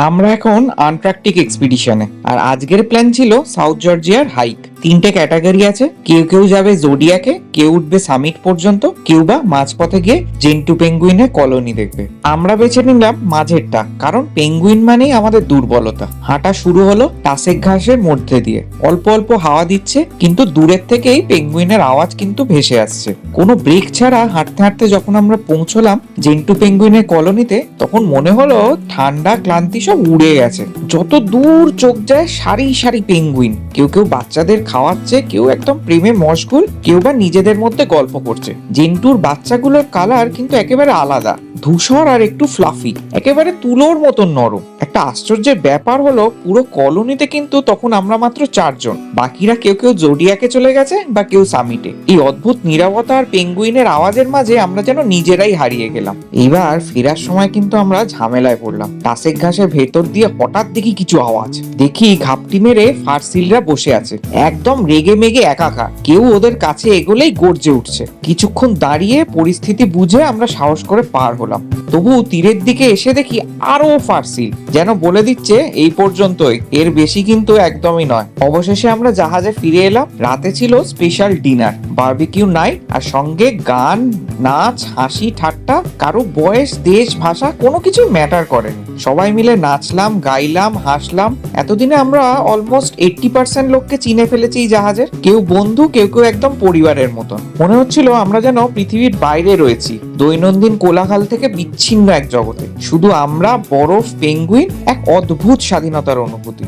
আমরা এখন আন্টার্কটিক এক্সপিডিশনে, আর আজকের প্ল্যান ছিল সাউথ জর্জিয়ার হাইক। 3টে ক্যাটাগরি আছে, কেউ কেউ যাবে জোডিয়াকে, কেউ উঠবে সামিট পর্যন্ত, কেউ বা মাঝপথে গিয়ে জেন্টু পেঙ্গুইনের কলোনি দেখবে। আমরা বেছে নিলাম মাঝেরটা, কারণ পেঙ্গুইন মানেই আমাদের দুর্বলতা। হাঁটা শুরু হলো টাসেক ঘাসের মধ্যে দিয়ে, অল্প অল্প হাওয়া দিচ্ছে, কিন্তু দূরের থেকেই পেঙ্গুইনের আওয়াজ কিন্তু ভেসে আসছে। কোনো ব্রেক ছাড়া হাঁটতে হাঁটতে যখন আমরা পৌঁছলাম জেন্টু পেঙ্গুইনের কলোনিতে, তখন মনে হলো ঠান্ডা ক্লান্তি সব উড়ে গেছে। যত দূর চোখ যায় সারি সারি পেঙ্গুইন, কেউ কেউ বাচ্চাদের খাওয়াচ্ছে, কেউ একদম প্রেমে মশগুল, কেউ বা নিজেদের মধ্যে গল্প করছে। জেন্টুর বাচ্চাগুলোর কালার কিন্তু একেবারে আলাদা, ধূসর আর একটু ফ্লাফি, একেবারে তুলোর মতন নরম। একটা আশ্চর্যের ব্যাপার হলো পুরো কলোনিতে কিন্তু তখন আমরা মাত্র 4জন, বাকিরা কেউ কেউ জোডিয়াকে চলে গেছে বা কেউ সামিটে। এই অদ্ভুত নীরবতা আর পেঙ্গুইনের আওয়াজের মাঝে আমরা যেন নিজেরাই হারিয়ে গেলাম। এবার ফেরার সময় কিন্তু আমরা ঝামেলায় পড়লাম। টাসেক ঘাসের ভেতর দিয়ে হঠাৎ দেখি কিছু আওয়াজ, দেখি ঘাপটি মেরে ফারসিলরা বসে আছে, একদম রেগে মেগে একাকার। কেউ ওদের কাছে এগোলেই গর্জে উঠছে। কিছুক্ষণ দাঁড়িয়ে পরিস্থিতি বুঝে আমরা সাহস করে পার হলাম। তবু তীরের দিকে এসে দেখি আরো ফারসিল, যেন বলে দিচ্ছে এই পর্যন্তই, এর বেশি কিন্তু একদমই নয়। অবশেষে আমরা জাহাজে ফিরে এলাম। রাতে ছিল স্পেশাল ডিনার, বারবিকিউ নাইট, আর সঙ্গে গান, নাচ, হাসি ঠাট্টা। কারো বয়স, দেশ, ভাষা কোনো কিছু ম্যাটার করেনি। সবাই মিলে নাচলাম, গাইলাম, হাসলাম। এতদিনে আমরা অলমোস্ট 80% লোককে চিনে ফেলেছি এই জাহাজের। কেউ বন্ধু, কেউ কেউ একদম পরিবারের মতন। মনে হচ্ছিল আমরা যেন পৃথিবীর বাইরে রয়েছি, দৈনন্দিন কোলাহল থেকে বিচ্ছিন্ন এক জগতে। শুধু আমরা, বরফ, পেঙ্গুইন, এক অদ্ভুত স্বাধীনতার অনুভূতি।